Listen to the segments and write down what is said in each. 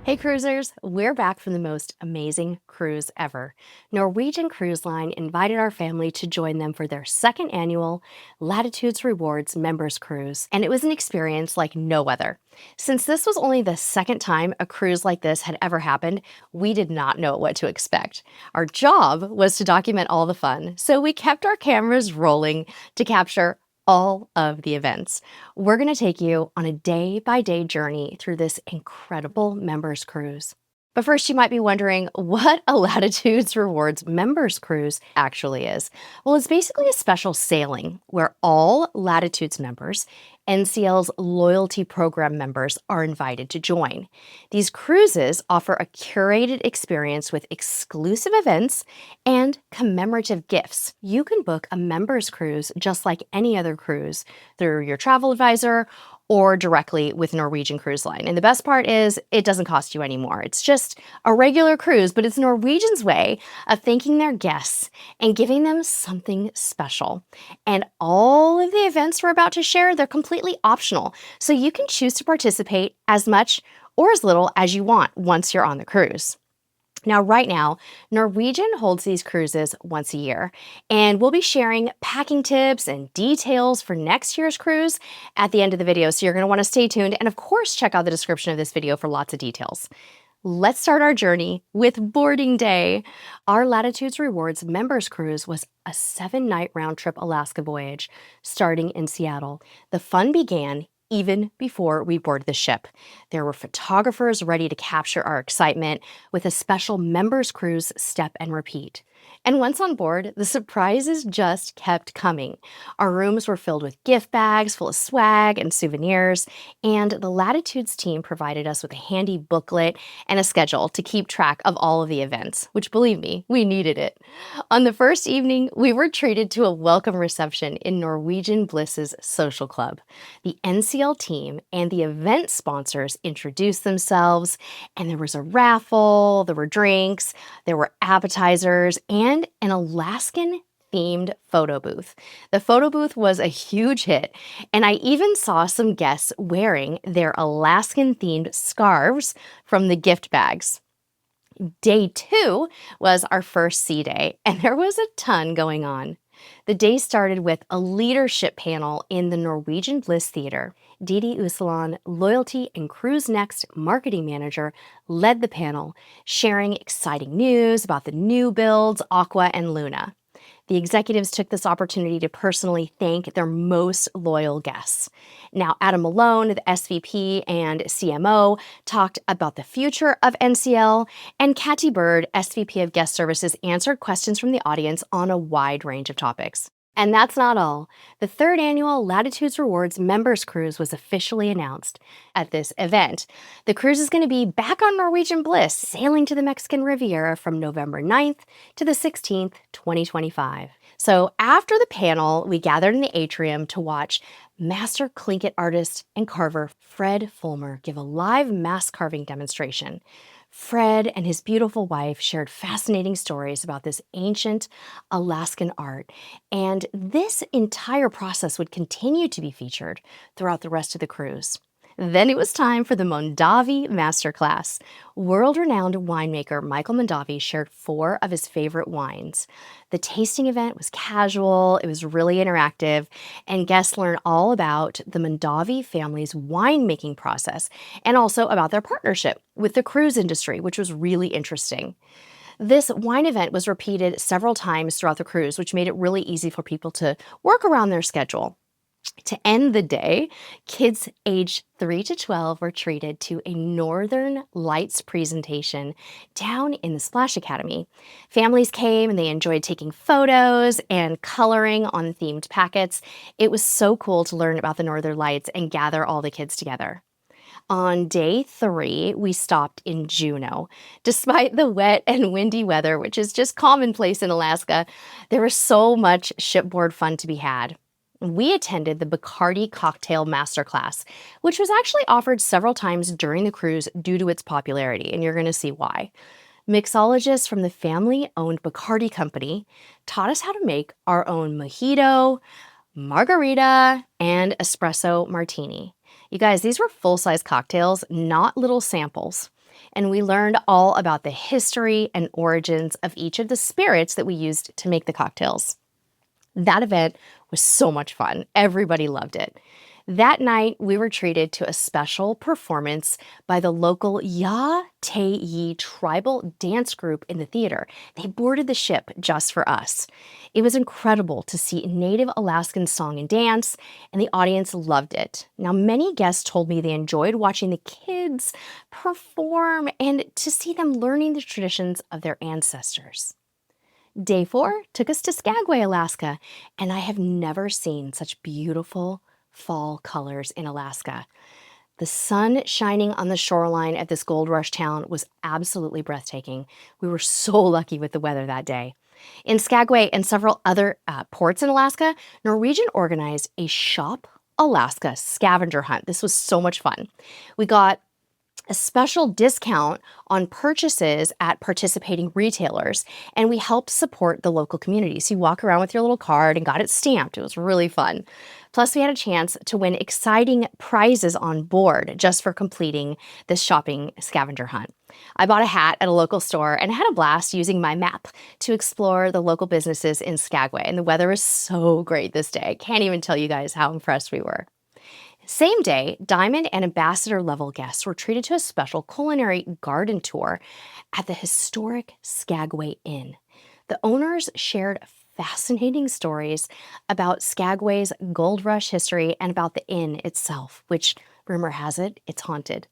Hey cruisers, we're back from the most amazing cruise ever. Norwegian Cruise Line invited our family to join them for their second annual Latitudes Rewards Members Cruise, and it was an experience like no other. Since this was only the second time a cruise like this had ever happened, we did not know what to expect. Our job was to document all the fun, so we kept our cameras rolling to capture all of the events. We're going to take you on a day-by-day journey through this incredible members cruise. But first, you might be wondering what a Latitudes Rewards members cruise actually is. Well, it's basically a special sailing where all Latitudes members, NCL's loyalty program members, are invited to join. These cruises offer a curated experience with exclusive events and commemorative gifts. You can book a members cruise just like any other cruise through your travel advisor or directly with Norwegian Cruise Line. And the best part is it doesn't cost you any more. It's just a regular cruise, but it's Norwegian's way of thanking their guests and giving them something special. And all of the events we're about to share, they're completely optional. So you can choose to participate as much or as little as you want once you're on the cruise. Now, right now, Norwegian holds these cruises once a year, and we'll be sharing packing tips and details for next year's cruise at the end of the video, so you're going to want to stay tuned and, of course, check out the description of this video for lots of details. Let's start our journey with boarding day. Our Latitudes Rewards members cruise was a 7-night round-trip Alaska voyage starting in Seattle. The fun began even before we boarded the ship. There were photographers ready to capture our excitement with a special members cruise step and repeat. And once on board, the surprises just kept coming. Our rooms were filled with gift bags full of swag and souvenirs, and the Latitudes team provided us with a handy booklet and a schedule to keep track of all of the events, which, believe me, we needed it. On the first evening, we were treated to a welcome reception in Norwegian Bliss's social club. The NCL team and the event sponsors introduced themselves, and there was a raffle, there were drinks, there were appetizers, and an Alaskan themed photo booth. The photo booth was a huge hit, and I even saw some guests wearing their Alaskan themed scarves from the gift bags. Day 2 was our first sea day, and there was a ton going on. The day started with a leadership panel in the Norwegian Bliss Theater. Didi Usalan, Loyalty and Cruise Next marketing manager, led the panel, sharing exciting news about the new builds, Aqua and Luna. The executives took this opportunity to personally thank their most loyal guests. Now, Adam Malone, the SVP and CMO, talked about the future of NCL, and Katty Bird, SVP of Guest Services, answered questions from the audience on a wide range of topics. And that's not all. The third annual Latitudes Rewards Members Cruise was officially announced at this event. The cruise is going to be back on Norwegian Bliss, sailing to the Mexican Riviera from November 9th to the 16th, 2025. So after the panel, we gathered in the atrium to watch master Tlingit artist and carver Fred Fulmer give a live mask carving demonstration. Fred and his beautiful wife shared fascinating stories about this ancient Alaskan art, and this entire process would continue to be featured throughout the rest of the cruise. Then it was time for the Mondavi Masterclass. World-renowned winemaker Michael Mondavi shared 4 of his favorite wines. The tasting event was casual, it was really interactive, and guests learned all about the Mondavi family's winemaking process and also about their partnership with the cruise industry, which was really interesting. This wine event was repeated several times throughout the cruise, which made it really easy for people to work around their schedule. To end the day, kids aged 3 to 12 were treated to a Northern Lights presentation down in the Splash Academy. Families came and they enjoyed taking photos and coloring on themed packets. It was so cool to learn about the Northern Lights and gather all the kids together. On day 3, we stopped in Juneau. Despite the wet and windy weather, which is just commonplace in Alaska, there was so much shipboard fun to be had. We attended the Bacardi Cocktail Masterclass, which was actually offered several times during the cruise due to its popularity, and you're going to see why. Mixologists from the family-owned Bacardi company taught us how to make our own mojito, margarita, and espresso martini. You guys, these were full-size cocktails, not little samples. and we learned all about the history and origins of each of the spirits that we used to make the cocktails. That event was so much fun. Everybody loved it. That night, we were treated to a special performance by the local Ya-Te-Yi tribal dance group in the theater. They boarded the ship just for us. It was incredible to see native Alaskan song and dance, and the audience loved it. Now, many guests told me they enjoyed watching the kids perform and to see them learning the traditions of their ancestors. Day 4 took us to Skagway, Alaska, and I have never seen such beautiful fall colors in Alaska. The sun shining on the shoreline of this gold rush town was absolutely breathtaking. We were so lucky with the weather that day. In Skagway and several other ports in Alaska, Norwegian organized a Shop Alaska scavenger hunt. This was so much fun. We got a special discount on purchases at participating retailers, and we helped support the local community. So you walk around with your little card and got it stamped. It was really fun. Plus, we had a chance to win exciting prizes on board just for completing this shopping scavenger hunt. I bought a hat at a local store and had a blast using my map to explore the local businesses in Skagway. And the weather was so great this day. I can't even tell you guys how impressed we were. Same day, Diamond and Ambassador level guests were treated to a special culinary garden tour at the historic Skagway Inn. The owners shared fascinating stories about Skagway's gold rush history and about the inn itself, which, rumor has it, it's haunted.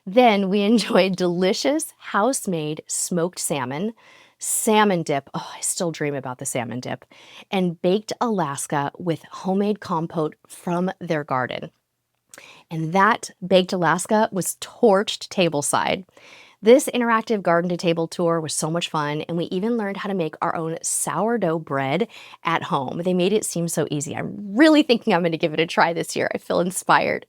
Then we enjoyed delicious house-made smoked salmon, salmon dip, oh, I still dream about the salmon dip, and baked Alaska with homemade compote from their garden. And that baked Alaska was torched tableside. This interactive garden-to-table tour was so much fun, and we even learned how to make our own sourdough bread at home. They made it seem so easy. I'm really thinking I'm going to give it a try this year. I feel inspired.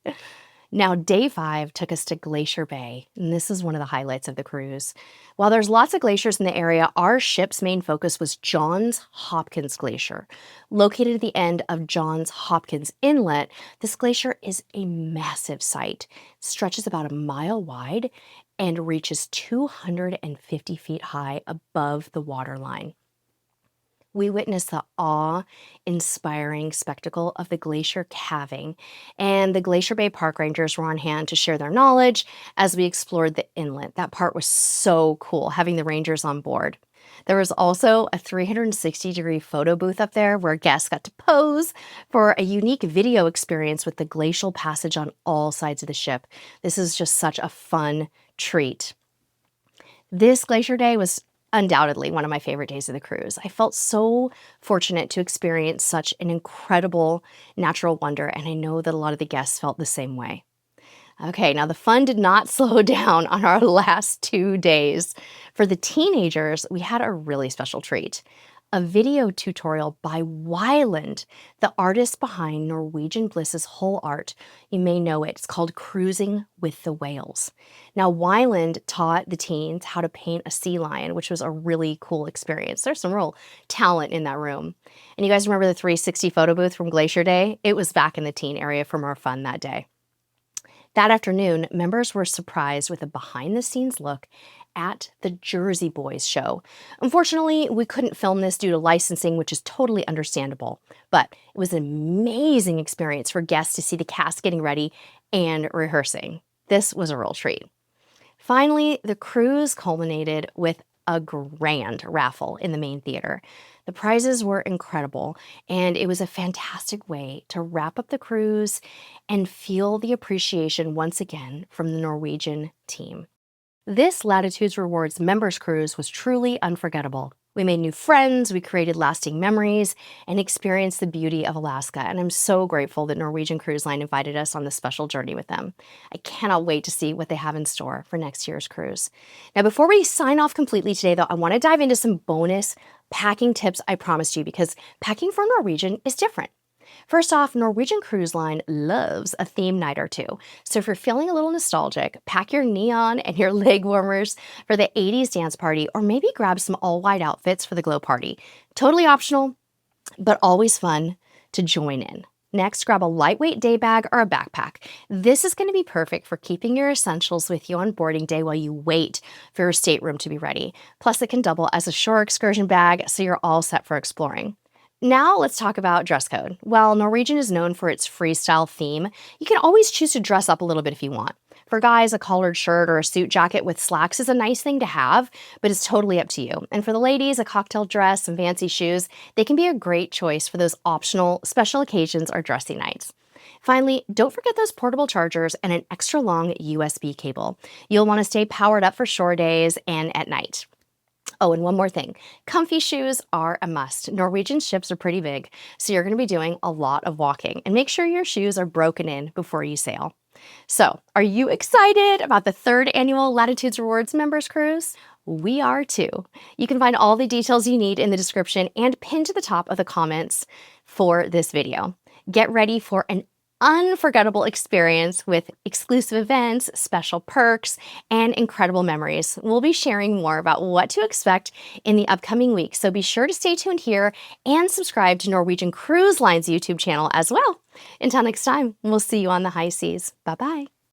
Now, day 5 took us to Glacier Bay, and this is one of the highlights of the cruise. While there's lots of glaciers in the area, our ship's main focus was Johns Hopkins Glacier. Located at the end of Johns Hopkins Inlet, this glacier is a massive site. It stretches about a mile wide and reaches 250 feet high above the waterline. We witnessed the awe-inspiring spectacle of the glacier calving, and the Glacier Bay Park Rangers were on hand to share their knowledge as we explored the inlet. That part was so cool, having the rangers on board. There was also a 360-degree photo booth up there where guests got to pose for a unique video experience with the glacial passage on all sides of the ship. This is just such a fun treat. This Glacier Day was undoubtedly one of my favorite days of the cruise. I felt so fortunate to experience such an incredible natural wonder, and I know that a lot of the guests felt the same way. Okay, now the fun did not slow down on our last 2 days. For the teenagers, we had a really special treat. A video tutorial by Wyland, the artist behind Norwegian Bliss's whole art. You may know it. It's called Cruising with the Whales. Now, Wyland taught the teens how to paint a sea lion, which was a really cool experience. There's some real talent in that room. And you guys remember the 360 photo booth from Glacier Day? It was back in the teen area for more fun that day. That afternoon, members were surprised with a behind-the-scenes look at the Jersey Boys show. Unfortunately, we couldn't film this due to licensing, which is totally understandable, but it was an amazing experience for guests to see the cast getting ready and rehearsing. This was a real treat. Finally, the cruise culminated with a grand raffle in the main theater. The prizes were incredible, and it was a fantastic way to wrap up the cruise and feel the appreciation once again from the Norwegian team. This Latitudes Rewards members cruise was truly unforgettable. We made new friends, we created lasting memories, and experienced the beauty of Alaska, and I'm so grateful that Norwegian Cruise Line invited us on this special journey with them. I cannot wait to see what they have in store for next year's cruise. Now, before we sign off completely today, though, I want to dive into some bonus packing tips I promised you, because packing for Norwegian is different. First off, Norwegian Cruise Line loves a theme night or two. So if you're feeling a little nostalgic, pack your neon and your leg warmers for the 80s dance party, or maybe grab some all-white outfits for the glow party. Totally optional, but always fun to join in. Next, grab a lightweight day bag or a backpack. This is going to be perfect for keeping your essentials with you on boarding day while you wait for your stateroom to be ready. Plus, it can double as a shore excursion bag, so you're all set for exploring. Now let's talk about dress code. While Norwegian is known for its freestyle theme, you can always choose to dress up a little bit if you want. For guys, a collared shirt or a suit jacket with slacks is a nice thing to have, but it's totally up to you. And for the ladies, a cocktail dress and fancy shoes, they can be a great choice for those optional special occasions or dressy nights. Finally, don't forget those portable chargers and an extra long USB cable. You'll want to stay powered up for shore days and at night. Oh, and one more thing. Comfy shoes are a must. Norwegian ships are pretty big, so you're going to be doing a lot of walking. And make sure your shoes are broken in before you sail. So, are you excited about the 3rd annual Latitudes Rewards Members Cruise? We are too. You can find all the details you need in the description and pinned to the top of the comments for this video. Get ready for an unforgettable experience with exclusive events, special perks, and incredible memories. We'll be sharing more about what to expect in the upcoming weeks, so be sure to stay tuned here and subscribe to Norwegian Cruise Line's YouTube channel as well. Until next time, we'll see you on the high seas. Bye-bye.